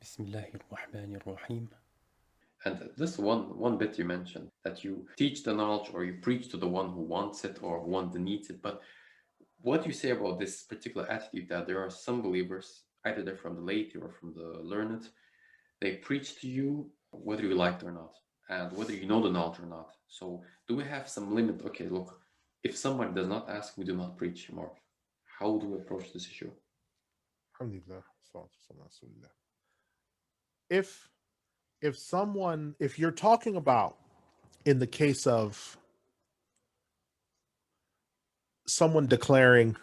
Bismillahir-Rahmanir-Rahim. And this one bit you mentioned, that you teach the knowledge or you preach to the one who wants it or one that needs it. But what do you say about this particular attitude that there are some believers, either they're from the laity or from the learned, they preach to you whether you like it or not, and whether you know the knowledge or not. So do we have some limit? Okay, look, if somebody does not ask, we do not preach more. How do we approach this issue? Alhamdulillah. If if you're talking about in the case of someone declaring,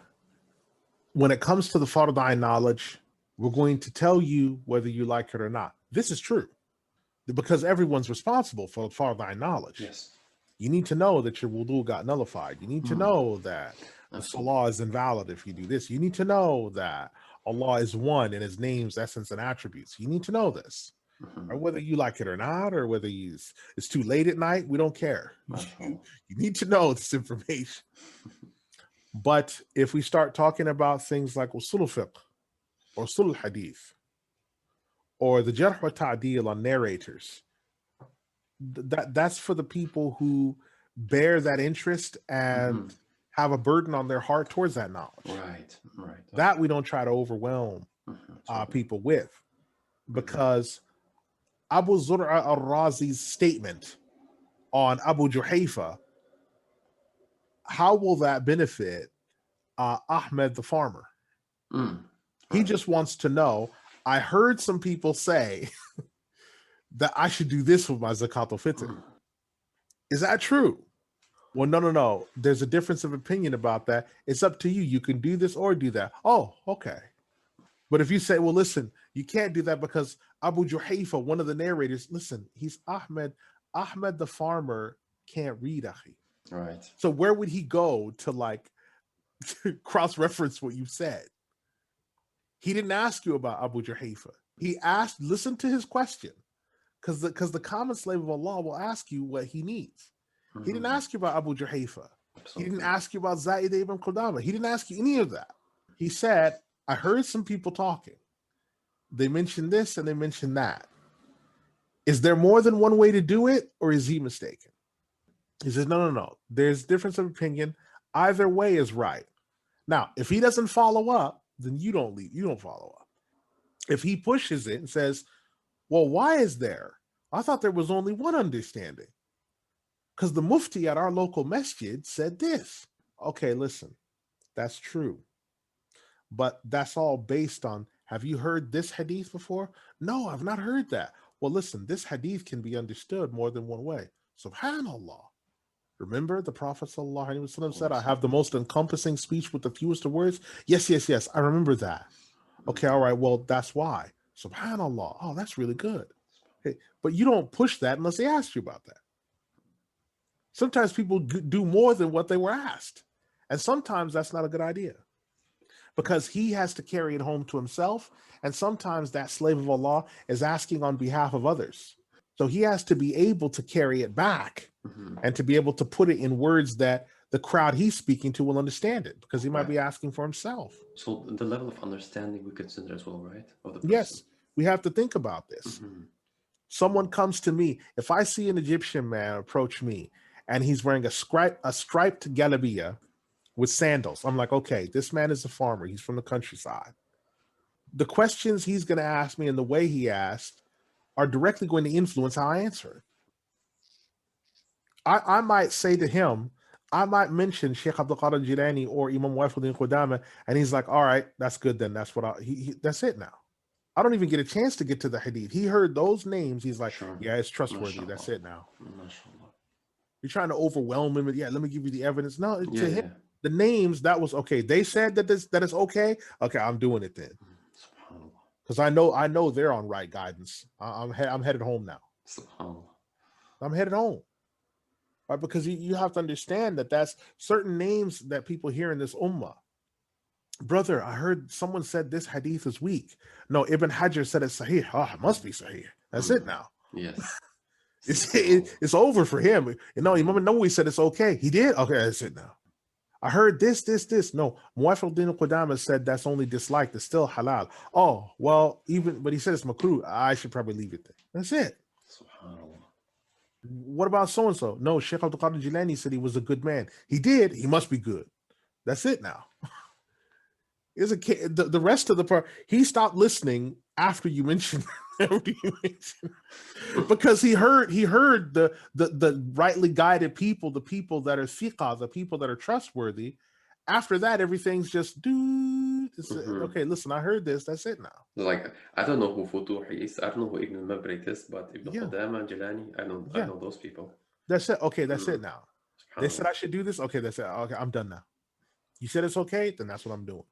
when it comes to the Fard knowledge, we're going to tell you whether you like it or not. This is true because everyone's responsible for Fard knowledge. Yes. You need to know that your wudu got nullified. You need to know that the salah is invalid if you do this. You need to know that Allah is one in his names, essence, and attributes. You need to know this. Or whether you like it or not, or whether it's too late at night, we don't care. You need to know this information. But if we start talking about things like usul fiqh or usul hadith or the jarh wa ta'dil on narrators, that's for the people who bear that interest and have a burden on their heart towards that knowledge. Right. That we don't try to overwhelm people with, because Abu Zur'a al-Razi's statement on Abu Juhayfa, how will that benefit Ahmed the farmer? He just wants to know, I heard some people say that I should do this with my zakat al-fitr. Is that true? Well, no. There's a difference of opinion about that. It's up to you. You can do this or do that. Oh, okay. But if you say, well, listen, you can't do that because Abu Juhayfa, one of the narrators, listen, he's Ahmed. Ahmed the farmer can't read, Akhi. Right. So where would he go to cross-reference what you said? He didn't ask you about Abu Juhayfa. He asked, listen to his question, because the common slave of Allah will ask you what he needs. He didn't ask you about Abu Juhayfa. He didn't ask you about Zaid ibn Qudama. He didn't ask you any of that. He said, I heard some people talking. They mentioned this and they mentioned that. Is there more than one way to do it, or is he mistaken? He says, no. There's difference of opinion. Either way is right. Now, if he doesn't follow up, then you don't leave. You don't follow up. If he pushes it and says, well, why is there? I thought there was only one understanding. Because the mufti at our local masjid said this. Okay, listen, that's true. But that's all based on, have you heard this hadith before? No, I've not heard that. Well, listen, this hadith can be understood more than one way. Subhanallah. Remember the Prophet ﷺ said, I have the most encompassing speech with the fewest of words? Yes. I remember that. Okay, all right, well, that's why. Subhanallah. Oh, that's really good. Hey, but you don't push that unless they ask you about that. Sometimes people do more than what they were asked. And sometimes that's not a good idea, because he has to carry it home to himself. And sometimes that slave of Allah is asking on behalf of others. So he has to be able to carry it back and to be able to put it in words that the crowd he's speaking to will understand it, because he might be asking for himself. So the level of understanding we consider as well, right? Of the person. Yes, we have to think about this. Someone comes to me. If I see an Egyptian man approach me and he's wearing a striped galabiya with sandals, I'm like, okay, this man is a farmer. He's from the countryside. The questions he's going to ask me and the way he asked are directly going to influence how I answer it. I might say to him, I might mention Sheikh Abdul Qadir al-Jilani or Imam Wafiduddin Qudama, and he's like, all right, that's good then. That's what that's it now. I don't even get a chance to get to the hadith. He heard those names. He's like, yeah, it's trustworthy. That's it now. You're trying to overwhelm him. Yeah, let me give you the evidence. No, to him, the names, that was okay. They said that is okay. Okay, I'm doing it then. Because I know they're on right guidance. I'm headed home now. I'm headed home. Right? Because you have to understand that that's certain names that people hear in this ummah. Brother, I heard someone said this hadith is weak. No, Ibn Hajar said it's sahih. Oh, it must be sahih. That's it now. Yes. It's over for him. You know, Imam Nawawi said it's okay. He did? Okay, that's it now. I heard this. No, Muwaffaq al-Qudama said that's only disliked. It's still halal. Oh, well, but he said it's makruh. I should probably leave it there. That's it. SubhanAllah. What about so-and-so? No, Shaykh Abdul Qadir Jilani said he was a good man. He did. He must be good. That's it now. Is the rest of the part, he stopped listening after you mentioned because he heard the rightly guided people, the people that are thiqah, the people that are trustworthy. After that, everything's just okay, listen, I heard this, that's it now. Like, I don't know who Futuh is, I don't know who Ibn al-Mabrik is, but Ibn Qudama, Jilani, I know those people. That's it. Okay, that's it now. They said I should do this. Okay, that's it. Okay, I'm done now. You said it's okay, then that's what I'm doing.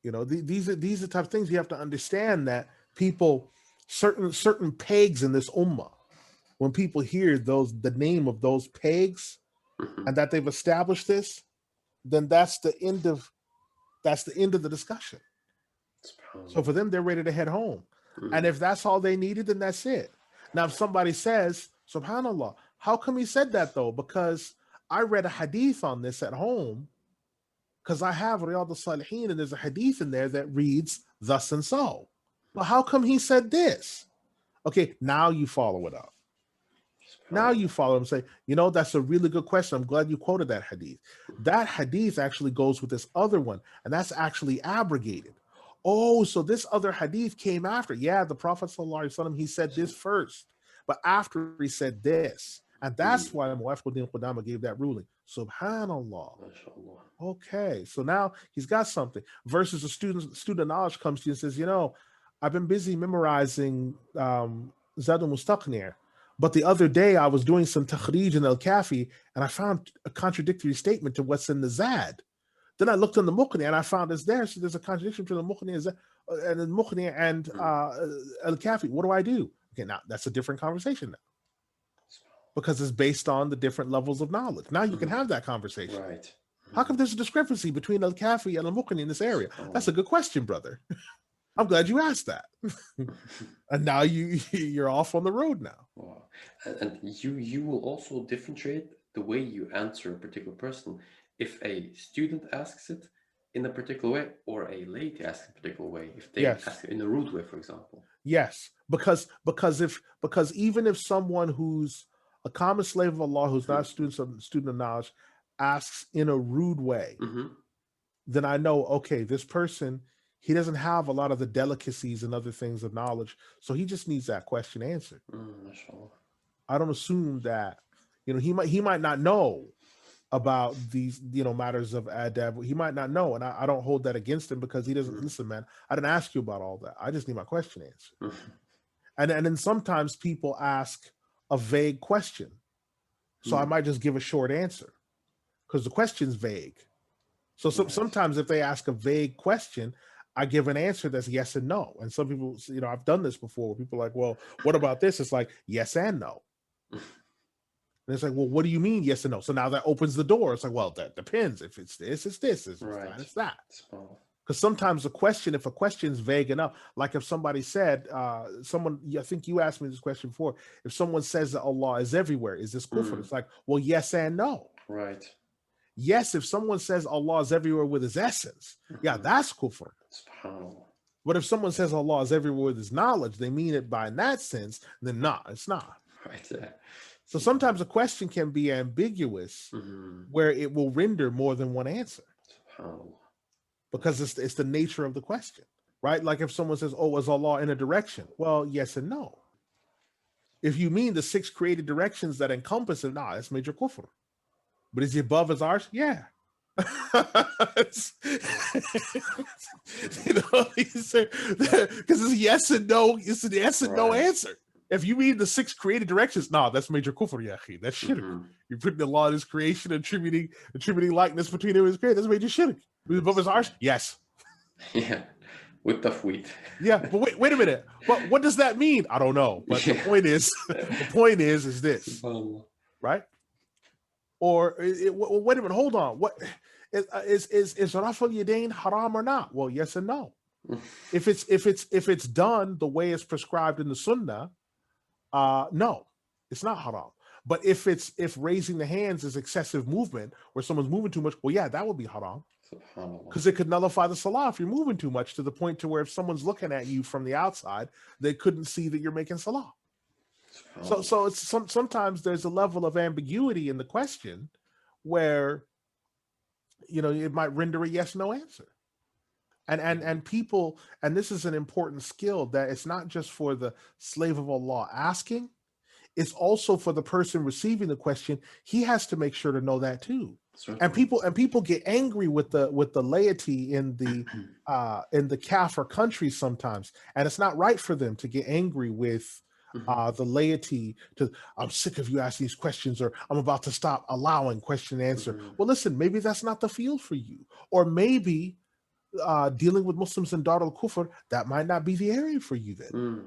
You know, these are the type of things you have to understand, that people, certain pegs in this ummah, when people hear the name of those pegs and that they've established this, then that's the end of the discussion. So for them, they're ready to head home. And if that's all they needed, then that's it. Now, if somebody says, subhanAllah, how come he said that though? Because I read a hadith on this at home, because I have Riyadh al-Salihin, and there's a hadith in there that reads thus and so. But how come he said this? Okay, now you follow it up. Now you follow him and say, you know, that's a really good question. I'm glad you quoted that hadith. That hadith actually goes with this other one, and that's actually abrogated. Oh, so this other hadith came after. Yeah, the Prophet ﷺ, he said this first, but after he said this. And that's why Muwaffaq al-Qudama gave that ruling. Subhanallah. Okay, so now he's got something. Versus a student knowledge comes to you and says, you know, I've been busy memorizing Zad al-Mustaqni', but the other day I was doing some takhrij in al-Kafi, and I found a contradictory statement to what's in the Zad. Then I looked on the Muqni and I found it's there. So there's a contradiction between the Muqni and al-Kafi. What do I do? Okay, now that's a different conversation now, because it's based on the different levels of knowledge. Now you can have that conversation. Right. How come there's a discrepancy between al-Kafi and al-Muqni in this area? That's a good question, brother. I'm glad you asked that. And now you're off on the road now. Wow. And you will also differentiate the way you answer a particular person if a student asks it in a particular way, or a laity asks in a particular way, if they ask it in a rude way, for example. Yes, because even if someone who's a common slave of Allah, who's not a student of knowledge, asks in a rude way, then I know, okay, this person, he doesn't have a lot of the delicacies and other things of knowledge, so he just needs that question answered. I don't assume that, you know, he might not know about these, you know, matters of adab. He might not know, and I don't hold that against him, because he doesn't listen, man. I didn't ask you about all that. I just need my question answered. And then sometimes people ask a vague question, so I might just give a short answer because the question's vague. So sometimes if they ask a vague question, I give an answer that's yes and no. And some people, you know, I've done this before, where people are like, well, what about this? It's like yes and no. And it's like, well, what do you mean yes and no? So now that opens the door. It's like, well, that depends. If it's this, it's this. If it's that, it's that. Because sometimes if a question is vague enough, like if somebody said, I think you asked me this question before, if someone says that Allah is everywhere, is this kufr? It's like, well, yes and no. Right. Yes, if someone says Allah is everywhere with his essence, yeah, that's kufr. But if someone says Allah is everywhere with his knowledge, they mean it by in that sense, then no, it's not. Right. So sometimes a question can be ambiguous, where it will render more than one answer. Because it's the nature of the question, right? Like if someone says, oh, is Allah in a direction? Well, yes and no. If you mean the 6 created directions that encompass it, that's major kufr. But is he above his arsh? Yeah. Because it's yes and no. It's an yes and no answer. If you mean the 6 created directions, that's major kufr, yahi. That's shirk. You're putting the law in his creation, attributing likeness between him and his creation. That's major shirk. Above his arsh? Yes. Yeah. With tafweed. Yeah, but wait a minute. What does that mean? I don't know. But the point is this, right? Or wait a minute. Hold on. What is rafal yadain haram or not? Well, yes and no. If it's done the way it's prescribed in the Sunnah, no, it's not haram. But if raising the hands is excessive movement, where someone's moving too much, well, yeah, that would be haram. Because it could nullify the salah if you're moving too much, to the point to where if someone's looking at you from the outside, they couldn't see that you're making salah. So it's sometimes there's a level of ambiguity in the question where, it might render a yes/no answer. And people, and this is an important skill, that it's not just for the slave of Allah asking, it's also for the person receiving the question. He has to make sure to know that too. Certainly. And people get angry with the laity in the Kafir countries sometimes, and it's not right for them to get angry with the laity. I'm sick of you asking these questions, or I'm about to stop allowing question and answer. Well, listen, maybe that's not the field for you, or maybe dealing with Muslims in Dar al-Kufr, that might not be the area for you then.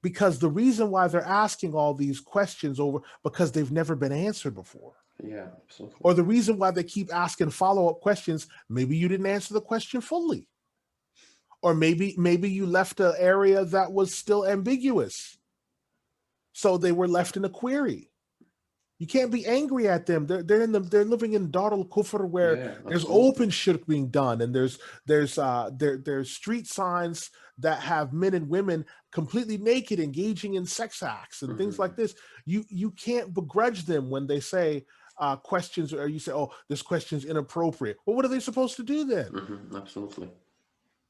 Because the reason why they're asking all these questions because they've never been answered before. Yeah, absolutely. Or the reason why they keep asking follow-up questions, maybe you didn't answer the question fully. Or maybe you left an area that was still ambiguous. So they were left in a query. You can't be angry at them. They're living in Dar al-Kufr, where there's open shirk being done, and there's street signs that have men and women completely naked engaging in sex acts and things like this. You can't begrudge them when they say questions, or you say, "Oh, this question's inappropriate." Well, what are they supposed to do then? Absolutely.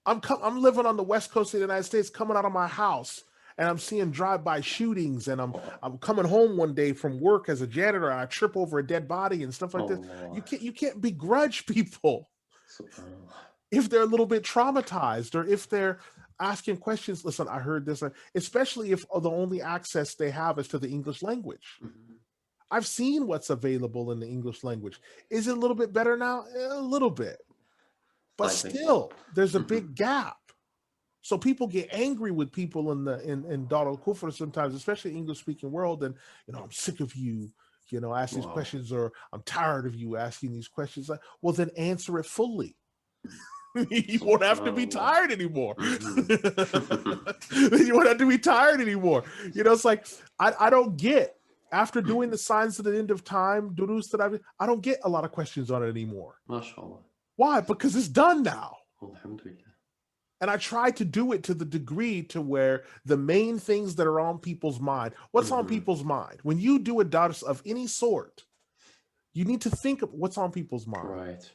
I'm living on the west coast of the United States, coming out of my house, and I'm seeing drive-by shootings, and I'm coming home one day from work as a janitor, and I trip over a dead body and stuff like this. You can't begrudge people if they're a little bit traumatized, or if they're asking questions. Listen, I heard this, especially if the only access they have is to the English language. I've seen what's available in the English language. Is it a little bit better now? A little bit, but still, there's a big gap. So people get angry with people in Dar al-Kufr sometimes, especially English speaking world. And, I'm sick of you, asking these questions, or I'm tired of you asking these questions. Like, well, then answer it fully. You won't have to be tired anymore. You won't have to be tired anymore. It's like, I don't get, after doing the signs at the end of time, durus that I don't get a lot of questions on it anymore. MashaAllah. Why? Because it's done now. Alhamdulillah. And I try to do it to the degree to where the main things that are on people's mind, what's on people's mind? When you do a dars of any sort, you need to think of what's on people's mind. Right.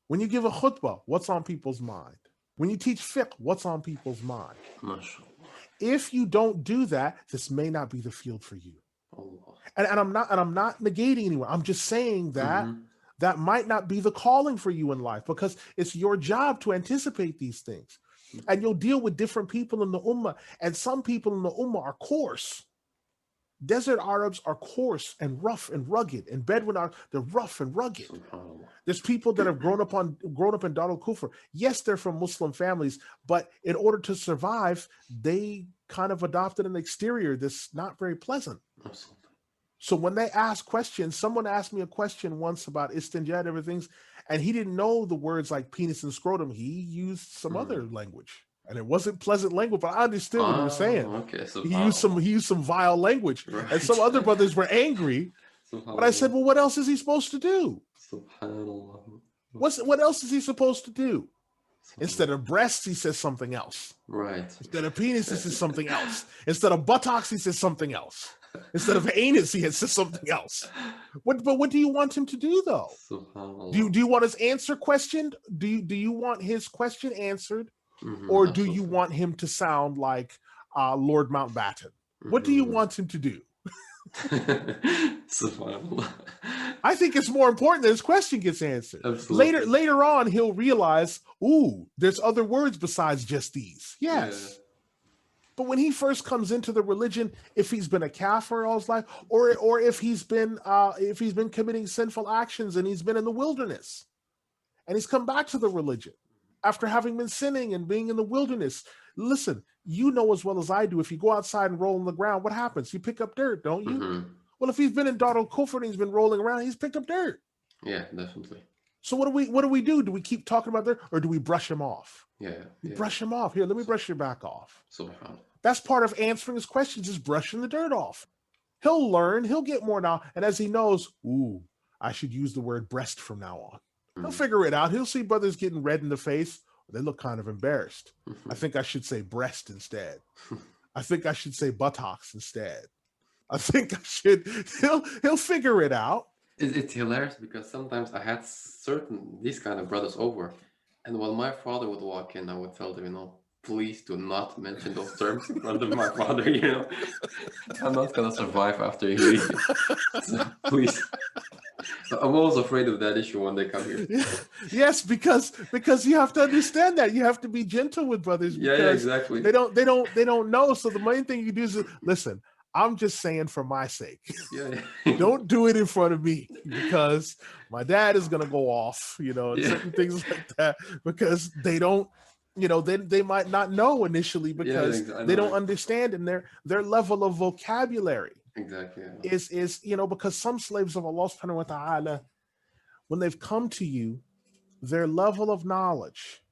When you give a khutbah, what's on people's mind? When you teach fiqh, what's on people's mind? MashaAllah. If you don't do that, this may not be the field for you. Allah. And I'm not negating anyone. I'm just saying that that might not be the calling for you in life, because it's your job to anticipate these things. And you'll deal with different people in the ummah, and some people in the ummah are coarse. Desert Arabs are coarse and rough and rugged, and Bedouin they're rough and rugged. There's people that have grown up in Dar al-Kufr. Yes, they're from Muslim families, but in order to survive, they kind of adopted an exterior that's not very pleasant. Absolutely. So when they ask questions, someone asked me a question once about istinja and everything, and he didn't know the words like penis and scrotum. He used some other language, and it wasn't pleasant language, but I understood what he was saying. Okay, so he used some vile language, right. And some other brothers were angry. But I said, well, what else is he supposed to do? What else is he supposed to do? Instead of breasts, he says something else. Right. Instead of penis, he says something else. Instead of buttocks, he says something else. Instead of anus, he says something else. But what do you want him to do, though? Do you want his answer questioned? Do you want his question answered, or do you want him to sound like Lord Mountbatten? What do you want him to do? I think it's more important that his question gets answered. Absolutely. Later on, he'll realize, ooh, there's other words besides just these. Yes. Yeah. But when he first comes into the religion, if he's been a kafir all his life, or if he's been committing sinful actions and he's been in the wilderness, and he's come back to the religion after having been sinning and being in the wilderness, listen, you know as well as I do, if you go outside and roll on the ground, what happens? You pick up dirt, don't you? Well, if he's been in Dar al-Kufr and he's been rolling around, he's picked up dirt. Yeah, definitely. So what do we do? Do we keep talking about dirt, or do we brush him off? Yeah. Brush him off. Here, let me brush your back off. Subhanallah. That's part of answering his questions, is brushing the dirt off. He'll learn, he'll get more now. And as he knows, ooh, I should use the word breast from now on. He'll figure it out. He'll see brothers getting red in the face. They look kind of embarrassed. I think I should say breast instead. I think I should say buttocks instead. I think I should. He'll figure it out. It's hilarious because sometimes I had these kind of brothers over, and when my father would walk in, I would tell them, please do not mention those terms in front of my father. I'm not gonna survive after you leave. So please. I'm always afraid of that issue when they come here. Yes, because you have to understand that you have to be gentle with brothers. Yeah, exactly. They don't know. So the main thing you do is listen. I'm just saying for my sake. Yeah. Don't do it in front of me because my dad is gonna go off. Certain things like that because they don't. They might not know initially because they don't understand, and their level of vocabulary. Exactly. Is because some slaves of Allah subhanahu wa ta'ala, when they've come to you, their level of knowledge,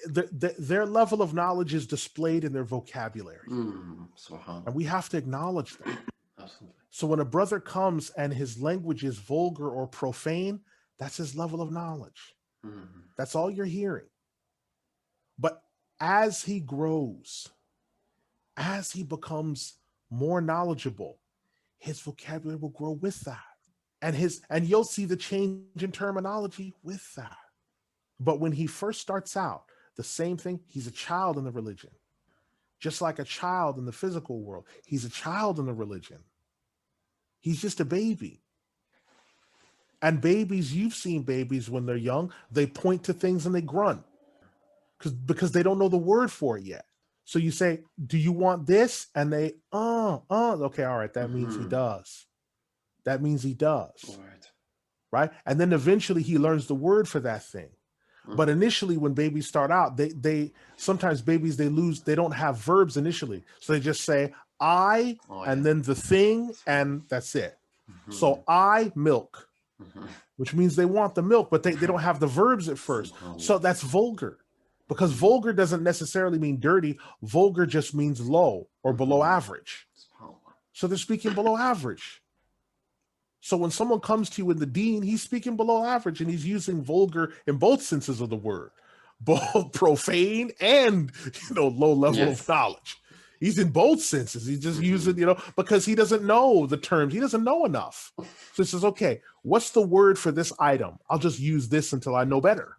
their level of knowledge is displayed in their vocabulary. And we have to acknowledge that. Absolutely. So when a brother comes and his language is vulgar or profane, that's his level of knowledge. That's all you're hearing. But as he grows, as he becomes more knowledgeable, his vocabulary will grow with that. And you'll see the change in terminology with that. But when he first starts out, the same thing, he's a child in the religion. Just like a child in the physical world, he's a child in the religion. He's just a baby. And babies, you've seen babies when they're young, they point to things and they grunt because they don't know the word for it yet. So you say, do you want this? And they, okay, all right, that means he does. That means he does. Right? And then eventually he learns the word for that thing. But initially when babies start out, they sometimes babies, they don't have verbs initially. So they just say, and then the thing, and that's it. So I milk, which means they want the milk, but they don't have the verbs at first. So that's vulgar. Because vulgar doesn't necessarily mean dirty. Vulgar just means low or below average. So they're speaking below average. So when someone comes to you in the deen, he's speaking below average and he's using vulgar in both senses of the word, both profane and, low level of knowledge. He's in both senses. He's just using, because he doesn't know the terms. He doesn't know enough. So he says, okay, what's the word for this item? I'll just use this until I know better.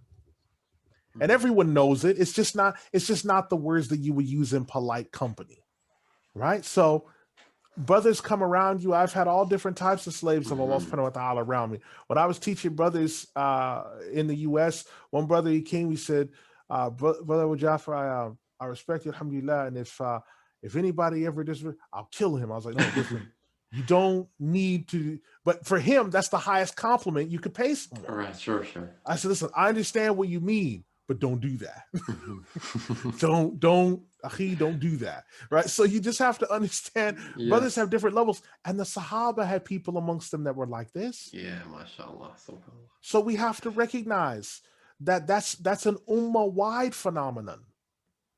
And everyone knows it. It's just not the words that you would use in polite company, right? So brothers come around you. I've had all different types of slaves of Allah subhanahu wa ta'ala around me. When I was teaching brothers in the U.S., one brother, he came, he said, Brother Abu Jafar, I respect you, alhamdulillah, and if anybody ever disrespect, I'll kill him. I was like, no, listen, you don't need to. But for him, that's the highest compliment you could pay someone. All right, sure. I said, listen, I understand what you mean, but don't do that. don't do that. Right. So you just have to understand brothers have different levels. And the Sahaba had people amongst them that were like this. Yeah, mashallah. So we have to recognize that that's an ummah-wide phenomenon.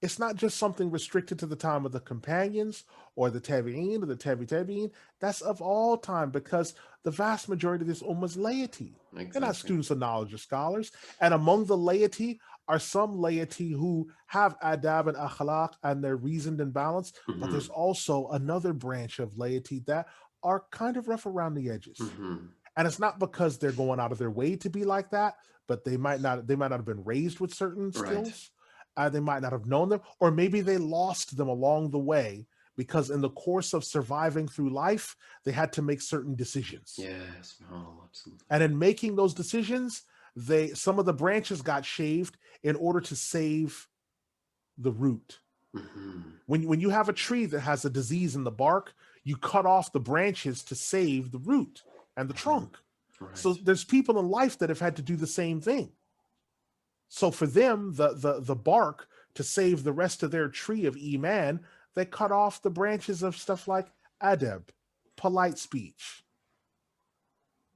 It's not just something restricted to the time of the companions or the tabi'een or the tabi'een. That's of all time because the vast majority of this ummah is laity. Exactly. They're not students of knowledge or scholars. And among the laity are some laity who have adab and akhlaq and they're reasoned and balanced. But there's also another branch of laity that are kind of rough around the edges. And it's not because they're going out of their way to be like that, but they might not have been raised with certain skills. They might not have known them, or maybe they lost them along the way because in the course of surviving through life, they had to make certain decisions. Yes, absolutely. And in making those decisions, some of the branches got shaved in order to save the root. When you have a tree that has a disease in the bark, you cut off the branches to save the root and the trunk. Right. So there's people in life that have had to do the same thing. So for them, the bark, to save the rest of their tree of Iman, they cut off the branches of stuff like adab, polite speech,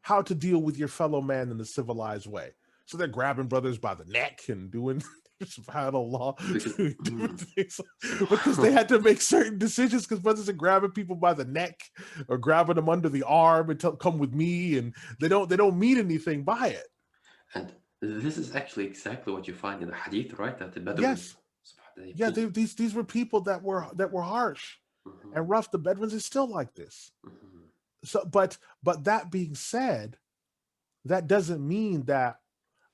how to deal with your fellow man in the civilized way. So they're grabbing brothers by the neck and doing, subhanAllah, Because, doing different things, because they subhanallah. had to make certain decisions, because brothers are grabbing people by the neck or grabbing them under the arm and come with me, and they don't mean anything by it. And this is actually exactly what you find in the hadith, right? That the Bedouins, Yes, they yeah, pulled. these were people that were harsh and Mhm, rough. The Bedouins is still like this. mhm. So, but that being said, that doesn't mean that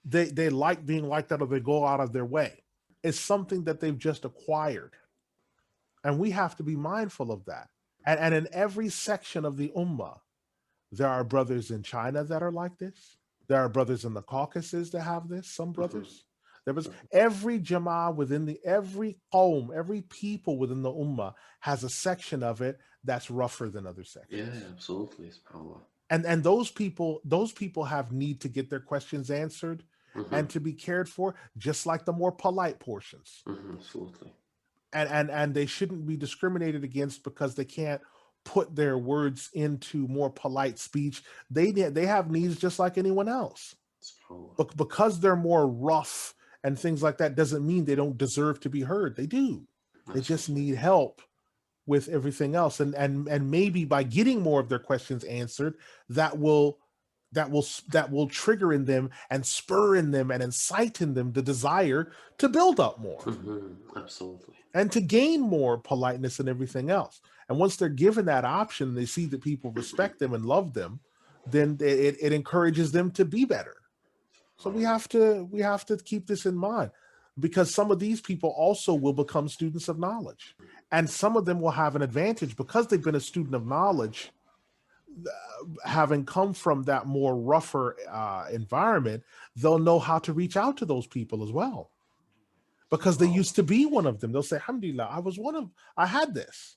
they like being like that or they go out of their way. It's something that they've just acquired. And we have to be mindful of that. And in every section of the Ummah, there are brothers in China that are like this. There are brothers in the Caucasus that have this, some Mhm. brothers. There was So, every Jama'ah within every Qawm, every people within the Ummah has a section of it that's rougher than other yeah, sections. absolutely, subhanallah. And those people have need to get their questions answered and Mhm, to be cared for, just like the more polite portions. mhm, absolutely. And they shouldn't be discriminated against because they can't put their words into more polite speech. They have needs just like anyone else. SubhanAllah. But because they're more rough and things like that doesn't mean they don't deserve to be heard. They do. They just Absolutely. need help with everything else, and maybe by getting more of their questions answered, that will that will trigger in them and spur in them and incite in them the desire to build up more Mhm, absolutely. and to gain more politeness and everything else. And once they're given that option, they see that people respect them and love them, then it encourages them to be better. So we SubhanAllah. have to keep this in mind, because some of these people also will become students of knowledge, and some of them will have an advantage because they've been a student of knowledge, having come from that more rougher environment. They'll know how to reach out to those people as well, because they SubhanAllah. used to be one of them. They'll say, alhamdulillah, I had this.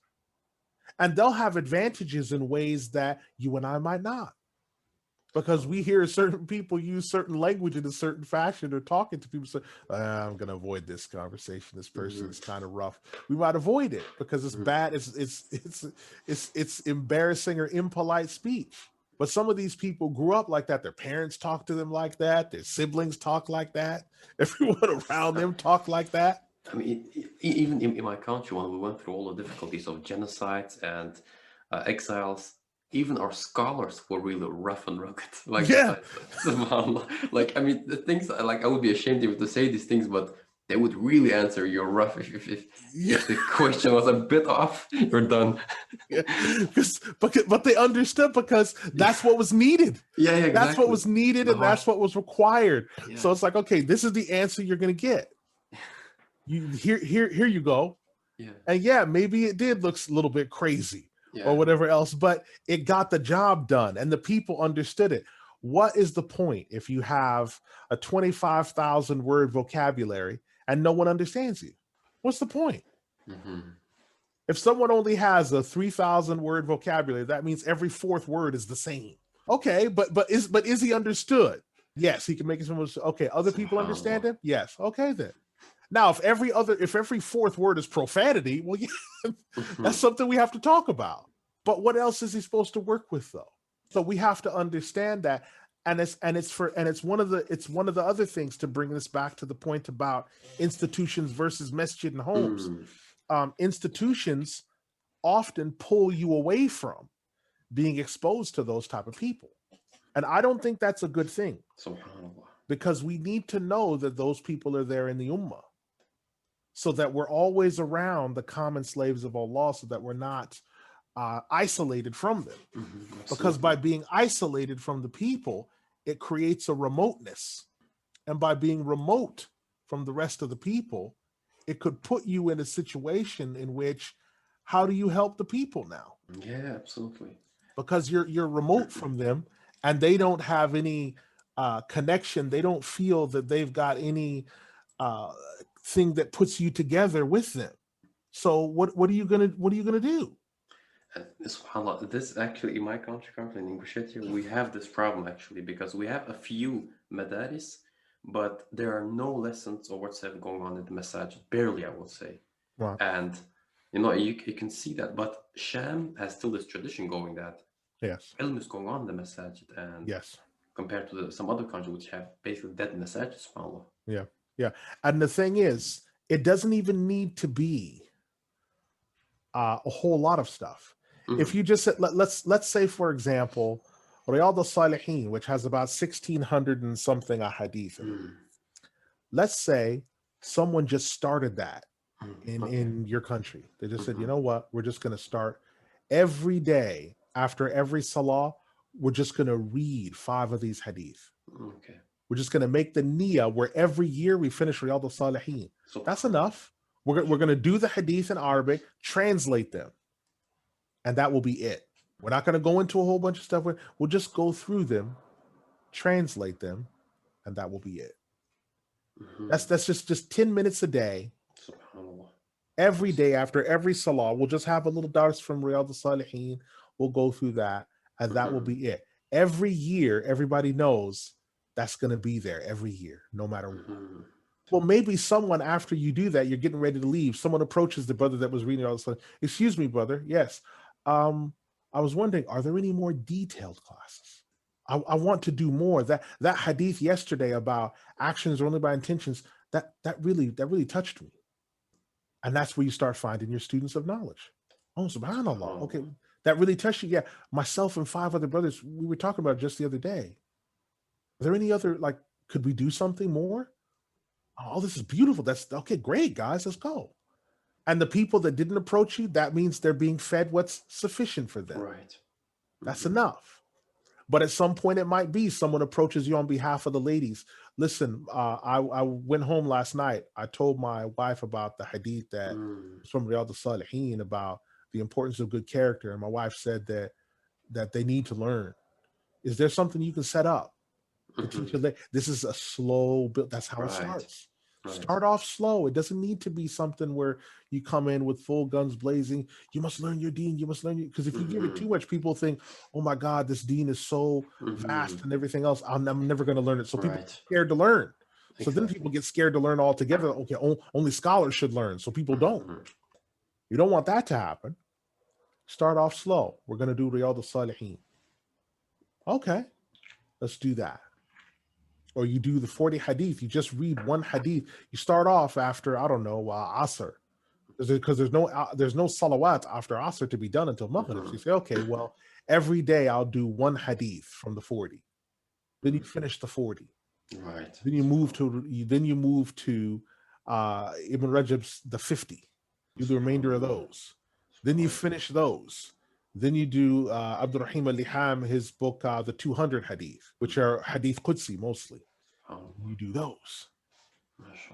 And they'll have advantages in ways that you and I might not, because we SubhanAllah. hear certain people use certain language in a certain fashion, or talking to people say, I'm going to avoid this conversation, this person Mhm, is kind of rough. We might avoid it because it's mhm. bad, it's embarrassing or impolite speech. But some of these people grew up like that. Their parents talk to them like that, their siblings talk like that, everyone around them talk like that. I mean, even in my country, when we went through all the difficulties of genocides and exiles, even our scholars were really rough and rugged. Like, Yeah. subhanallah. Like, I mean, the things like I would be ashamed even to say these things, but they would really answer you're rough Yeah. if the question was a bit off, you're done. Yeah. But they understood, because Yeah, that's what was needed. yeah, yeah, That's what exactly. was needed, The and harsh, that's what was required. yeah, So it's like, okay, this is the answer you're going to get. You here you go. yeah, And yeah, maybe it did look a little bit crazy or yeah. whatever else, but it got the job done and the people understood it. What is the point if you have a 25,000 word vocabulary and no one understands you? What's the point? Hmm. If someone only has a 3,000 word vocabulary, that means every fourth word is the same. Okay, but is he understood? Yes, he can make it someone. Okay, other people understand Subhanallah. him. Yes, okay then. Now, if every fourth word is profanity, well, yeah, that's Hmm. something we have to talk about. But what else is he supposed to work with, though? So we have to understand that, and it's one of the other things to bring this back to the point about institutions versus masjid and homes. Mm. Institutions often pull you away from being exposed to those type of people, and I don't think that's a good thing, Subhanallah. because we need to know that those people are there in the ummah, so that we're always around the common slaves of Allah, so that we're not isolated from them. Hmm. Because by Absolutely. being isolated from the people, it creates a remoteness. And by being remote from the rest of the people, it could put you in a situation in which, how do you help the people now? Yeah, absolutely. Because you're remote from them, and they don't have any connection. They don't feel that they've got any uh, thing that puts you together with them. So what are you gonna do? SubhanAllah, this actually in my country, currently in Ingushetia, we have this problem actually because we have a few madaris, but there are no lessons or whatsoever going on in the masajid, barely, I would say. Right. And you can see that, but Sham has still this tradition going that Yes. ilm is going on in the masajid, and Yes. compared to some other countries which have basically dead masajid, subhanAllah. Yeah. Yeah. And the thing is, it doesn't even need to be a whole lot of stuff. If you just let's say, for example, Riyadh al-Salihin, which has about 1,600 and something ahadith in it. Let's say someone just started that in your country. They just said, you know what, we're just going to start every day after every salah, we're just going to read 5 of these hadith. Okay. We're just going to make the niyyah where every year we finish Riyadh al-Salihin. That's enough. We're going to do the hadith in Arabic, translate them, and that will be it. We're not going to go into a whole bunch of stuff. We'll just go through them, translate them, and that will be it. That's just 10 minutes a day. Every day after every salah, we'll just have a little dars from Riyadh al-Salihin. We'll go through that, and that will be it. Every year, everybody knows that's going to be there every year, no matter what. Well, maybe someone, after you do that, you're getting ready to leave. Someone approaches the brother that was reading all this. Excuse me, brother. Yes. I was wondering, are there any more detailed classes? I want to do more. That hadith yesterday about actions are only by intentions, that really touched me. And that's where you start finding your students of knowledge. Oh, subhanAllah. Okay, that really touched you. Yeah, myself and 5 other brothers, we were talking about it just the other day. Are there any other, could we do something more? Oh, this is beautiful. That's okay, great, guys, let's go. And the people that didn't approach you, that means they're being fed what's sufficient for them. Right. That's enough. But at some point, it might be someone approaches you on behalf of the ladies. Listen, I went home last night. I told my wife about the hadith that was from Riyadh al-Salihin about the importance of good character. And my wife said that they need to learn. Is there something you can set up to teach them? This is a slow build. That's how it starts. Right. Start off slow. It doesn't need to be something where you come in with full guns blazing. You must learn your deen. You must learn your, because if you give it too much, people think, oh my God, this deen is so vast and everything else. I'm never going to learn it. So people are scared to learn. So then people get scared to learn altogether. Okay, only scholars should learn. So people don't. You don't want that to happen. Start off slow. We're going to do Riyadh al-Salihin. Okay, let's do that. Or you do the 40 hadith. You just read one hadith. You start off after, I don't know, Asr. Because there's no salawat after Asr to be done until Maghrib. So you say, okay, well, every day I'll do one hadith from the 40. Then you finish the 40. Right. Then you move to Ibn Rajab's the 50. Do the remainder of those. Then you finish those. Then you do Abdul Rahim al-Liham, his book, the 200 hadith, which are hadith Qudsi mostly. You do those.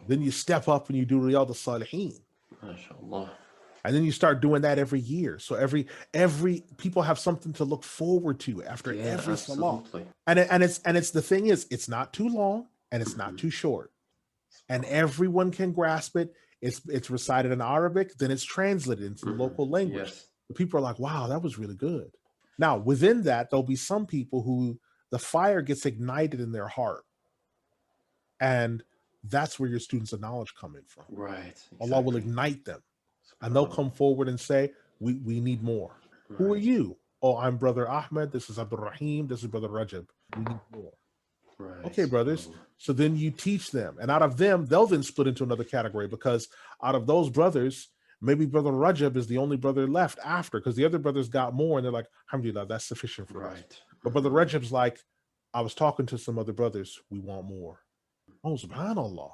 Then you step up and you do Riyadh al-Salihin. And then you start doing that every year. So every people have something to look forward to after every salah. And it's the thing is, it's not too long and it's not too short. And everyone can grasp it. It's recited in Arabic, then it's translated into the local language. Yes. People are like, wow, that was really good. Now, within that, there'll be some people who the fire gets ignited in their heart. And that's where your students of knowledge come in from. Right. Exactly. Allah will ignite them. And they'll come forward and say, we need more. Right. Who are you? Oh, I'm Brother Ahmed. This is Abdul Rahim. This is Brother Rajab. We need more. Right. Okay, brothers. So then you teach them. And out of them, they'll then split into another category, because out of those brothers, maybe Brother Rajab is the only brother left after, because the other brothers got more and they're like, alhamdulillah, that's sufficient for us. But Brother Rajab's like, I was talking to some other brothers, we want more. Oh, subhanAllah.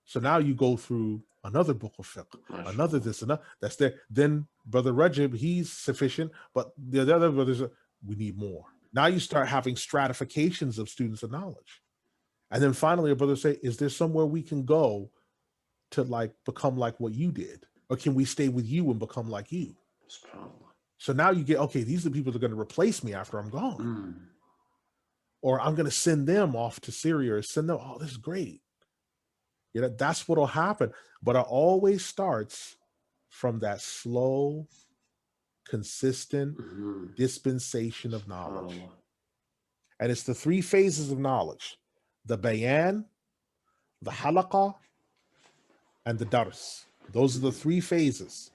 So now you go through another book of fiqh, another this, another that's there. Then Brother Rajab, he's sufficient, but the other brothers, we need more. Now you start having stratifications of students of knowledge. And then finally a brother say, is there somewhere we can go to become like what you did? Or can we stay with you and become like you? So now you get, okay, these are the people that are going to replace me after I'm gone. Or I'm going to send them off to Syria or send them, oh, this is great. You know, that's what'll happen. But it always starts from that slow, consistent dispensation of knowledge. And it's the 3 phases of knowledge: the bayan, the halaqah, and the dars. Those are the 3 phases.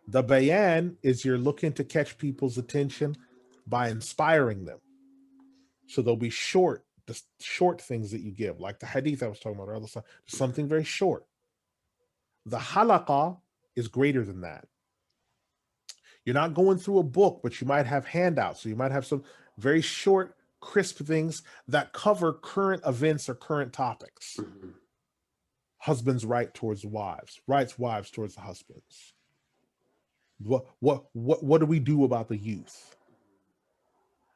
The bayan is you're looking to catch people's attention by inspiring them. So they'll be short the short things that you give, like the hadith I was talking about earlier, something very short. The halaqah is greater than that. You're not going through a book, but you might have handouts. So you might have some very short, crisp things that cover current events or current topics. Husbands' right towards wives, wives towards the husbands. What do we do about the youth?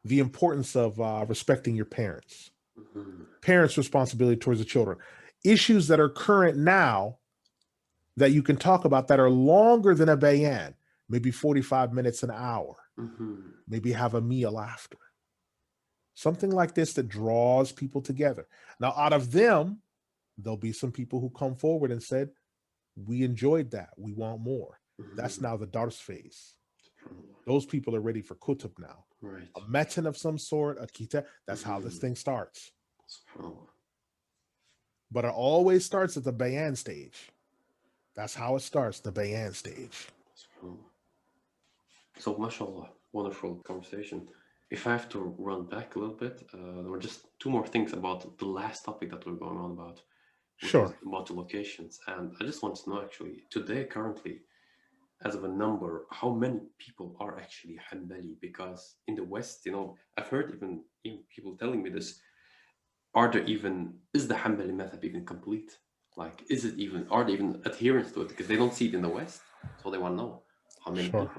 The importance of respecting your parents. Parents' responsibility towards the children. Issues that are current now that you can talk about that are longer than a bayan, maybe 45 minutes, an hour. Maybe have a meal after. Something like this that draws people together. Now, out of them, there'll be some people who come forward and said, we enjoyed that. We want more. That's now the dars phase. Those people are ready for kutub now. Right. A metin of some sort, a kitab. That's how this thing starts. But it always starts at the bayan stage. That's how it starts, the bayan stage. So, mashallah, wonderful conversation. If I have to run back a little bit, there were just two more things about the last topic that we're going on about. Sure. About the locations. And I just want to know, actually, today, currently, as of a number, how many people are actually Hanbali? Because in the West, I've heard even people telling me this. Is the Hanbali Madhhab even complete? Like, are they even adherents to it? Because they don't see it in the West. So they want to know how many people.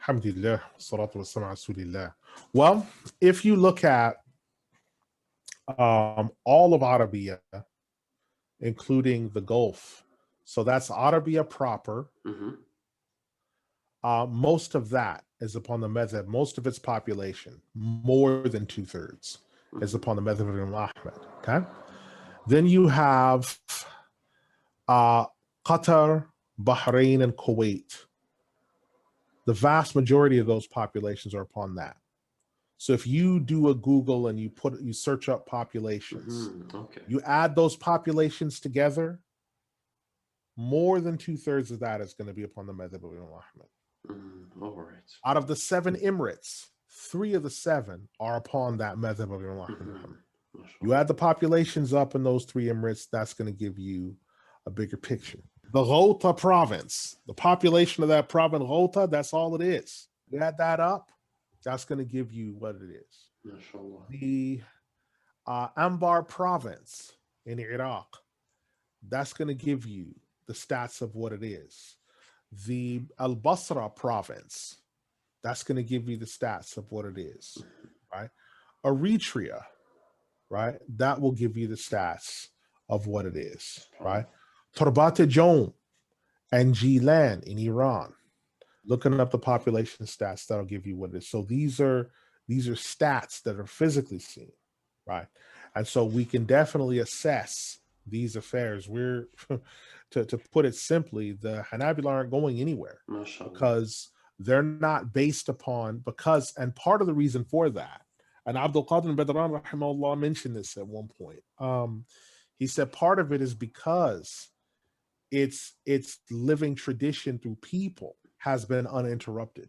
Alhamdulillah, salatu wassalam ala rasulillah. Well, if you look at all of Arabia, including the Gulf, so that's Arabia proper. Most of that is upon the madhhab. Most of its population, more than 2/3, is upon the madhhab of Imam Ahmad. Okay, then you have Qatar, Bahrain, and Kuwait. The vast majority of those populations are upon that. So if you do a Google and you search up populations, you add those populations together, more than 2/3 of that is going to be upon the madhhab of Imam Ahmad. All right. Out of the 7 Emirates, 3 of the 7 are upon that madhhab of Imam Ahmad. You add the populations up in those 3 Emirates, that's going to give you a bigger picture. The Ghouta province, the population of that province, Ghouta, that's all it is. You add that up, that's going to give you what it is. Mashallah. The Anbar province in Iraq, that's going to give you the stats of what it is. The Al-Basra province, that's going to give you the stats of what it is, right? Eritrea, right? That will give you the stats of what it is, right? Torbat-e-Joum and Gilan in Iran. Looking up the population stats, that'll give you what it is. So these are stats that are physically seen, right? And so we can definitely assess these affairs. We're to put it simply, the Hanabila aren't going anywhere because they're not based upon and part of the reason for that, and Abdul Qadir al-Badran rahimahullah mentioned this at one point. He said part of it is because its living tradition through people has been uninterrupted.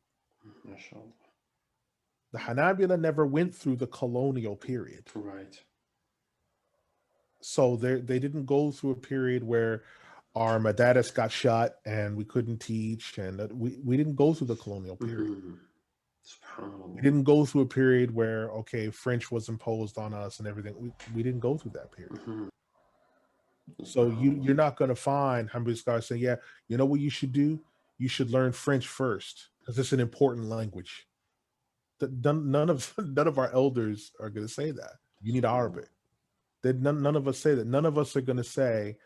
The Hanabila never went through the colonial period. Right. So they didn't go through a period where our madaris got shut and we couldn't teach, and we didn't go through the colonial period. We didn't go through a period where, French was imposed on us and everything. We didn't go through that period. So you're not going to find Hanbali scholars saying, yeah, you know what you should do? You should learn French first because it's an important language. None of our elders are going to say that. You need Arabic. None of us say that. None of us are going to say,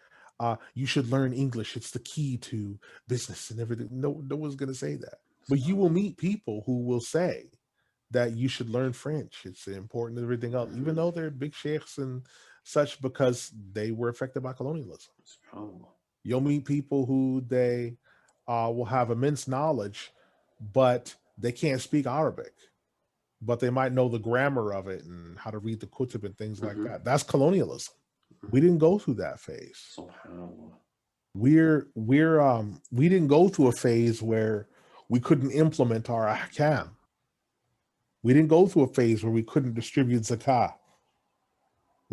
you should learn English. It's the key to business and everything. No one's going to say that. But you will meet people who will say that you should learn French. It's important to everything else, even though they're big sheikhs and such, because they were affected by colonialism. You'll meet people who they will have immense knowledge, but they can't speak Arabic. But they might know the grammar of it and how to read the kutub and things like that. That's colonialism. We didn't go through that phase. We didn't go through a phase where we couldn't implement our ahkam. We didn't go through a phase where we couldn't distribute zakah.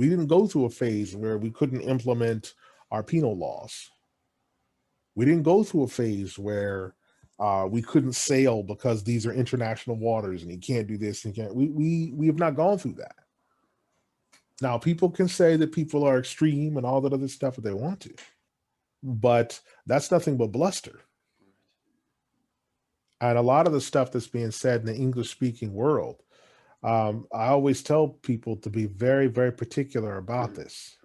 We didn't go through a phase where we couldn't implement our penal laws. We didn't go through a phase where we couldn't sail because these are international waters and you can't do this and can't. We have not gone through that. Now, people can say that people are extreme and all that other stuff if they want to, but that's nothing but bluster. And a lot of the stuff that's being said in the English-speaking world, I always tell people to be very, very particular about this.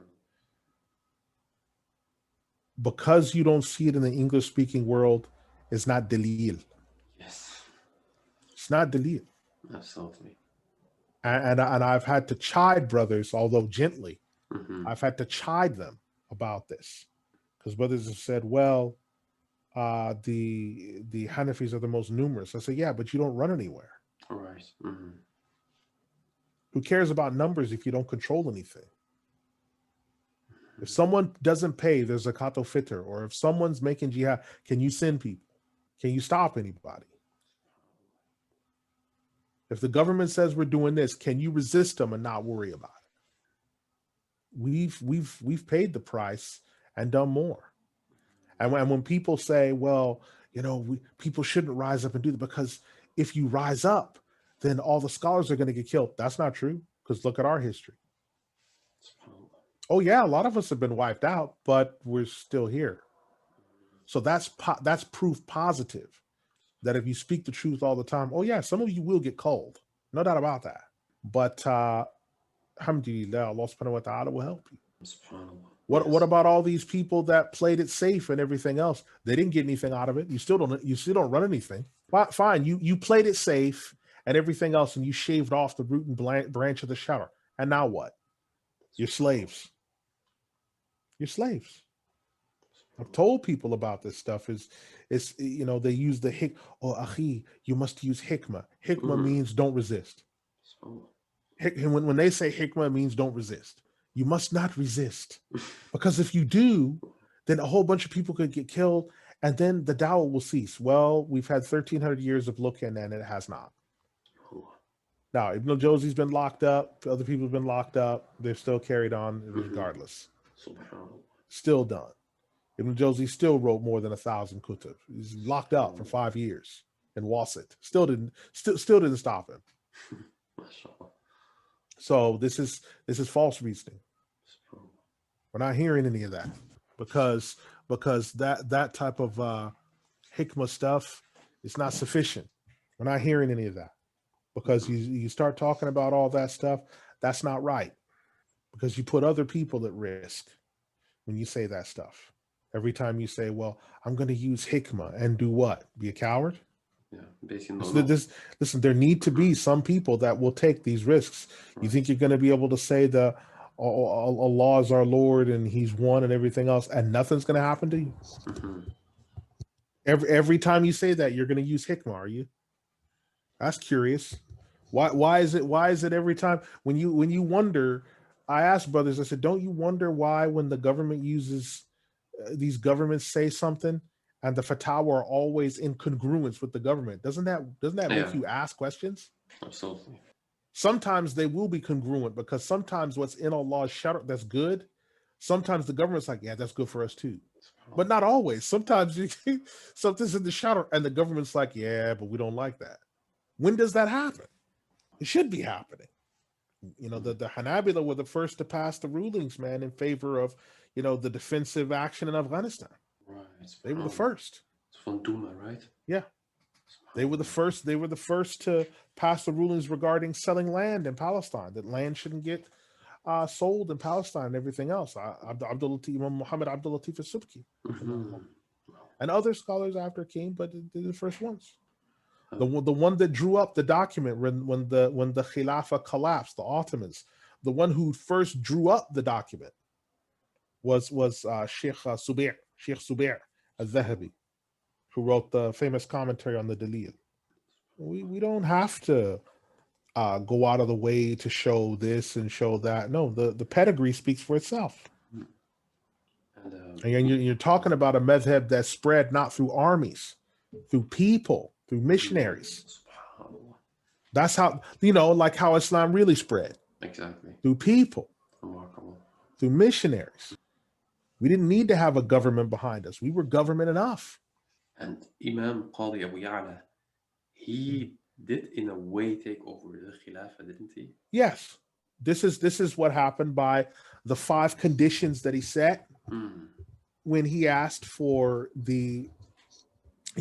Because you don't see it in the English-speaking world, it's not dalil. Yes. It's not dalil. Absolutely. And I've had to chide brothers, although gently. I've had to chide them about this. Because brothers have said, well, the Hanafis are the most numerous. I say, yeah, but you don't run anywhere. All right. Who cares about numbers if you don't control anything? If someone doesn't pay their zakat al-fitr, or if someone's making jihad, can you send people? Can you stop anybody? If the government says we're doing this, can you resist them and not worry about it? We've paid the price and done more. And when people say, well, people shouldn't rise up and do that because if you rise up, then all the scholars are going to get killed. That's not true, because look at our history. Oh yeah, a lot of us have been wiped out, but we're still here. So that's proof positive that if you speak the truth all the time, oh yeah, some of you will get cold, no doubt about that. But alhamdulillah, Allah subhanahu wa ta'ala will help you. What about all these people that played it safe and everything else? They didn't get anything out of it. You still don't run anything. Fine, you played it safe and everything else, and you shaved off the root and branch of the shadow. And now what? You're slaves. You're slaves. I've told people about this stuff. They use the akhi, you must use hikmah. Hikmah means don't resist. When they say hikmah, it means don't resist. You must not resist. Because if you do, then a whole bunch of people could get killed and then the dawah will cease. Well, we've had 1,300 years of looking and it has not. Now, Ibn al-Jawzi's been locked up. Other people have been locked up. They've still carried on regardless. Still done. Ibn al-Jawzi still wrote more than 1,000 kutub. He's locked up for 5 years in Wasit. Still didn't stop him. So this is false reasoning. We're not hearing any of that because that type of hikmah stuff is not sufficient. We're not hearing any of that. Because you start talking about all that stuff, that's not right. Because you put other people at risk when you say that stuff. Every time you say, well, I'm going to use hikmah and do what? Be a coward? Yeah, basically. Listen, there need to be some people that will take these risks. Right. You think you're going to be able to say Allah is our Lord and he's one and everything else, and nothing's going to happen to you? Every time you say that, you're going to use hikmah, are you? That's curious. Why is it every time when you wonder? I asked brothers, I said, don't you wonder why when the government uses these governments say something and the fatwa are always in congruence with the government? Doesn't that make you ask questions? Absolutely. Sometimes they will be congruent because sometimes what's in Allah's shadow that's good, sometimes the government's like, yeah, that's good for us too. But not always. Sometimes something's in the shadow and the government's like, yeah, but we don't like that. When does that happen? It should be happening. The Hanabila were the first to pass the rulings, man, in favor of, the defensive action in Afghanistan. Right. They were the first. It's from Duma, right? Yeah. They were the first to pass the rulings regarding selling land in Palestine, that land shouldn't get sold in Palestine and everything else. Imam Muhammad Abdul Latif al-Subki. And other scholars after came, but they're the first ones. The one that drew up the document when the Khilafah collapsed, the Ottomans, the one who first drew up the document was Sheikh Zubair al-Dhahabi, who wrote the famous commentary on the Dalil. We don't have to go out of the way to show this and show that. No, the pedigree speaks for itself. And you're talking about a madhhab that spread not through armies, through people, through missionaries. That's how, like how Islam really spread. Exactly. Through people. Remarkable. through missionaries. We didn't need to have a government behind us. We were government enough. And Imam Qadi Abu Ya'la, he did in a way take over the Khilafah, didn't he? Yes. This is what happened by the 5 conditions that he set when he asked for he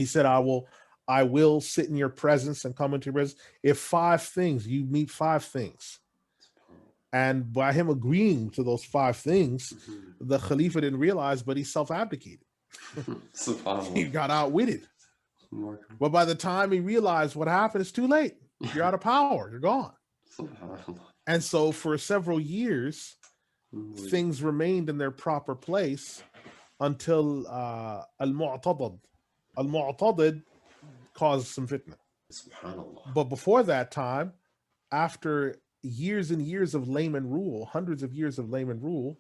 said, I will sit in your presence and come into your presence if 5 things, you meet 5 things. And by him agreeing to those 5 things, the Khalifa didn't realize, but he self-abdicated. He got outwitted. But by the time he realized what happened, it's too late. You're out of power. You're gone. And so for several years, things remained in their proper place until Al-Mu'tadid. Al-Mu'tadid caused some fitna. But before that time, after years and years of layman rule, hundreds of years of layman rule,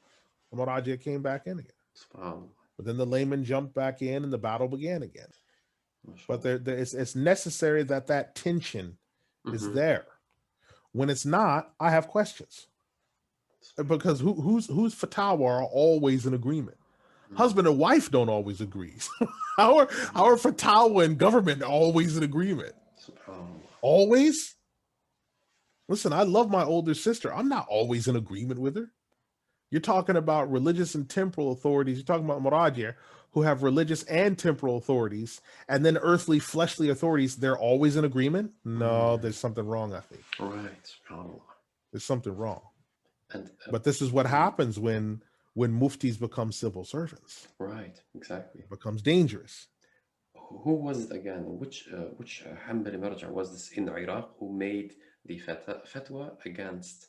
Maraja came back in again. But then the layman jumped back in and the battle began again. But it's necessary that tension is there. When it's not, I have questions. Because whose fatwa are always in agreement? Husband and wife don't always agree. Our fatwa and government are always in agreement. Always? Listen, I love my older sister. I'm not always in agreement with her. You're talking about religious and temporal authorities. You're talking about Marajir, who have religious and temporal authorities, and then earthly, fleshly authorities. They're always in agreement? No, there's something wrong, I think. Right. There's something wrong. But this is what happens when muftis become civil servants. Right, exactly. It becomes dangerous. Who was it again? Which Hanbali Marja was this in Iraq who made the fatwa against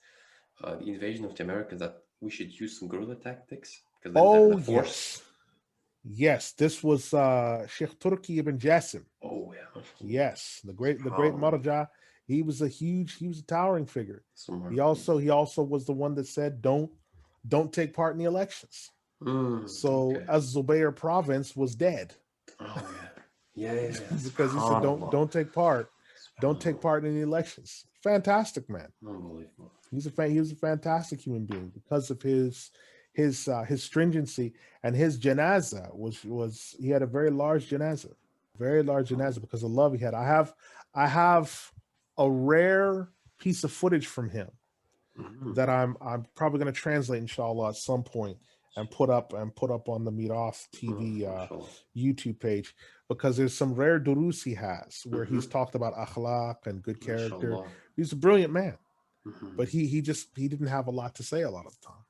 the invasion of the Americans that we should use some guerrilla tactics? Yes, this was Sheikh Turki ibn Jassim. Oh yeah. Yes, the great Marja. He was a towering figure. He also was the one that said don't take part in the elections. Az-Zubayr province was dead. Oh yeah. Because he said don't take part. Don't take part in the elections. Fantastic man. Unbelievable. He was a fantastic human being because of his stringency, and his janaza was he had a very large janaza because of love he had. I have a rare piece of footage from him that I'm probably going to translate inshallah at some point and put up on the Miraf TV YouTube page, because there's some rare durus he has where he's talked about akhlaq and good character. He's a brilliant man, but he didn't have a lot to say a lot of the time.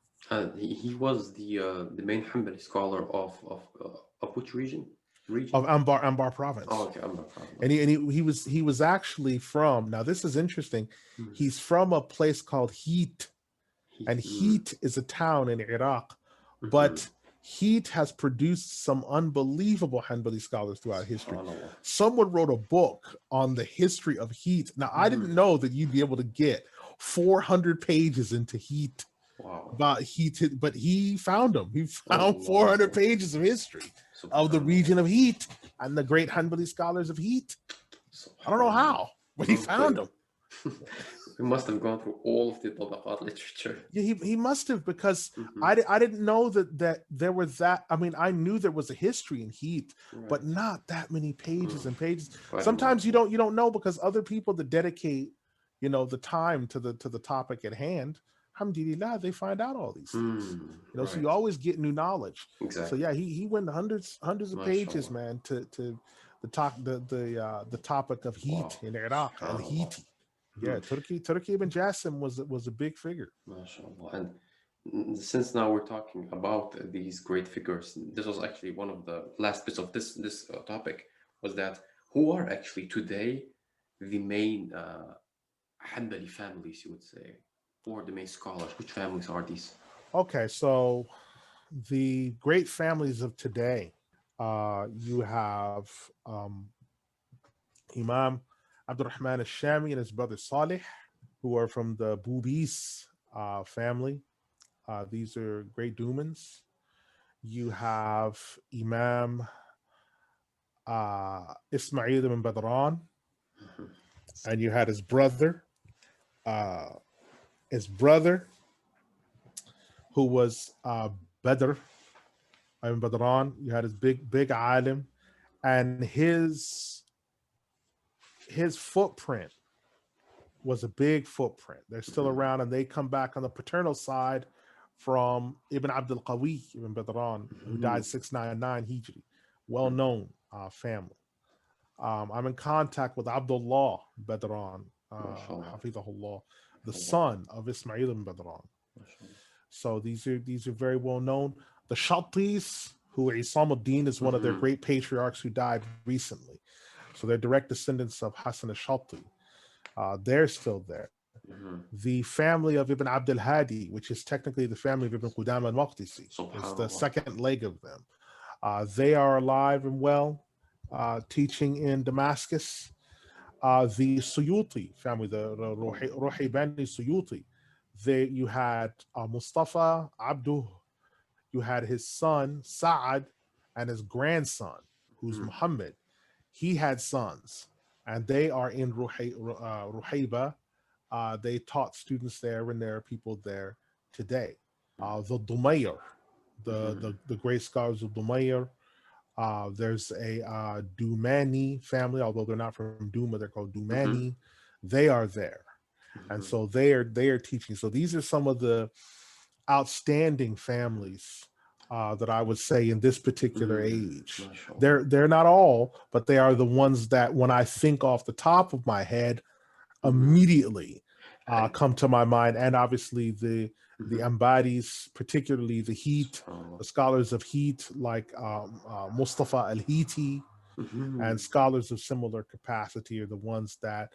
He was the main Hanbali scholar of which region? Of Anbar province. Oh, okay, Anbar province. And he was actually from, now this is interesting. He's from a place called Heat, and Heat is a town in Iraq, but Heat has produced some unbelievable Hanbali scholars throughout history. Someone wrote a book on the history of Heat. Now I didn't know that you'd be able to get 400 pages into Heat. Wow. About Heat, but he found them. He found 400 pages of history of the region of Heat and the great Hanbali scholars of Heat. I don't know how, but he found them. He must have gone through all of the Tabaqat literature. Yeah, he must have, because I didn't know that there was that. I mean, I knew there was a history in Heat, but not that many pages and pages. Sometimes you don't know, because other people that dedicate, the time to the topic at hand, alhamdulillah, they find out all these things. So you always get new knowledge. Exactly. So yeah, he went hundreds of pages, man, to the topic of Heat in Iraq and Heat. Yeah, Turki ibn Jassim was a big figure. MashaAllah. And since now we're talking about these great figures, this was actually one of the last bits of this topic, was that who are actually today the main Hanbali families, you would say, or the main scholars? Which families are these? Okay, so the great families of today, you have Imam Abdurrahman al-Shami and his brother Salih, who are from the Bubis family. These are great Dumans. You have Imam Ismail ibn Badran, and you had his brother. who was Badr, Ibn Badran. You had his big alim, and his footprint was a big footprint. They're still around, and they come back on the paternal side from Ibn Abdul Qawi Ibn Badran, who died 699 Hijri. Well-known family. I'm in contact with Abdullah Badran, Hafidahullah, the son of Ismail ibn Badran. So these are very well known. The Shatis, who Isam al-Din is one of their great patriarchs who died recently. So they're direct descendants of Hasan Ash-Shati. They're still there. The family of Ibn Abdul Hadi, which is technically the family of Ibn Qudama al-Maqdisi, is the second leg of them. They are alive and well, teaching in Damascus. The Suyuti family, the Ruhaybani Suyuti, you had Mustafa Abduh, you had his son Sa'ad, and his grandson, who's Muhammad. He had sons, and they are in Ruhayba. They taught students there, and there are people there today. The Dumayr, the great scholars of Dumayr. There's a Dumani family, although they're not from Duma, they're called Dumani. They are there, and so they are teaching. So these are some of the outstanding families that I would say in this particular age. They're not all, but they are the ones that when I think off the top of my head, immediately come to my mind. And obviously the Ambadis, particularly the Heat, the scholars of Heat like Mustafa al-Hiti, and scholars of similar capacity are the ones that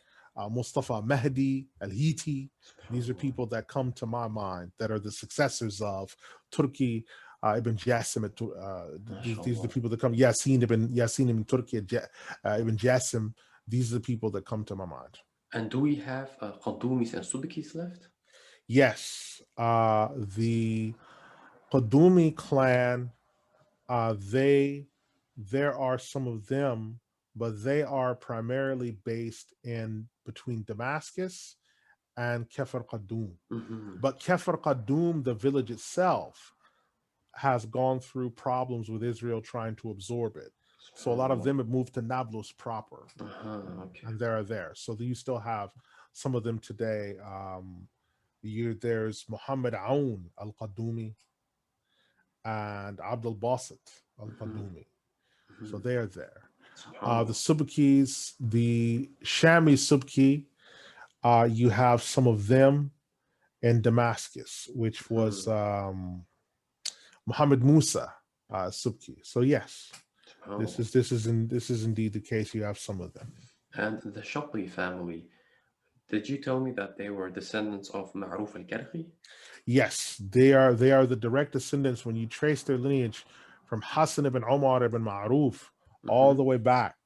Mustafa Mahdi al-Hiti. These are people that come to my mind that are the successors of Turki Ibn Jassim. These are the people that come. Yasin ibn Turki Ibn Jassim. These are the people that come to my mind. And do we have Qadumis and Subkis left? Yes, the Qadumi clan. There are some of them, but they are primarily based in between Damascus and Kefir Qadum. But Kefir Qadum, the village itself, has gone through problems with Israel trying to absorb it. So a lot of them have moved to Nablus proper, and they're there. So you still have some of them today. There's Muhammad Aoun al-Qadumi and Abdul Basit al-Qadumi. So they are there. The Subkis, the Shami Subki, you have some of them in Damascus, which was Muhammad Musa Subki. So yes, this is indeed the case. You have some of them. And the Shaqi family, did you tell me that they were descendants of Ma'ruf al-Karhi? Yes, they are the direct descendants when you trace their lineage from Hasan ibn Umar ibn Ma'ruf all the way back.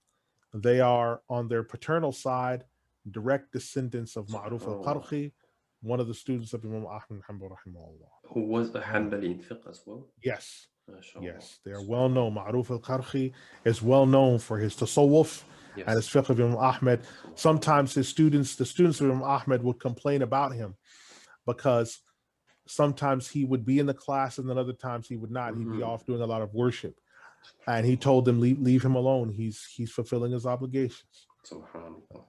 They are on their paternal side direct descendants of Ma'ruf al-Karhi, one of the students of Imam Ahmad Hanbali rahimahullah. Who was a Hanbali in fiqh as well? Yes. Yes, they are well known. Ma'ruf al-Karhi is well known for his tasawwuf and his fiqh of Imam Ahmad. Sometimes the students of Imam Ahmad would complain about him because sometimes he would be in the class and then other times he would not. He'd be off doing a lot of worship. And he told them, leave him alone. He's fulfilling his obligations. Subhanallah.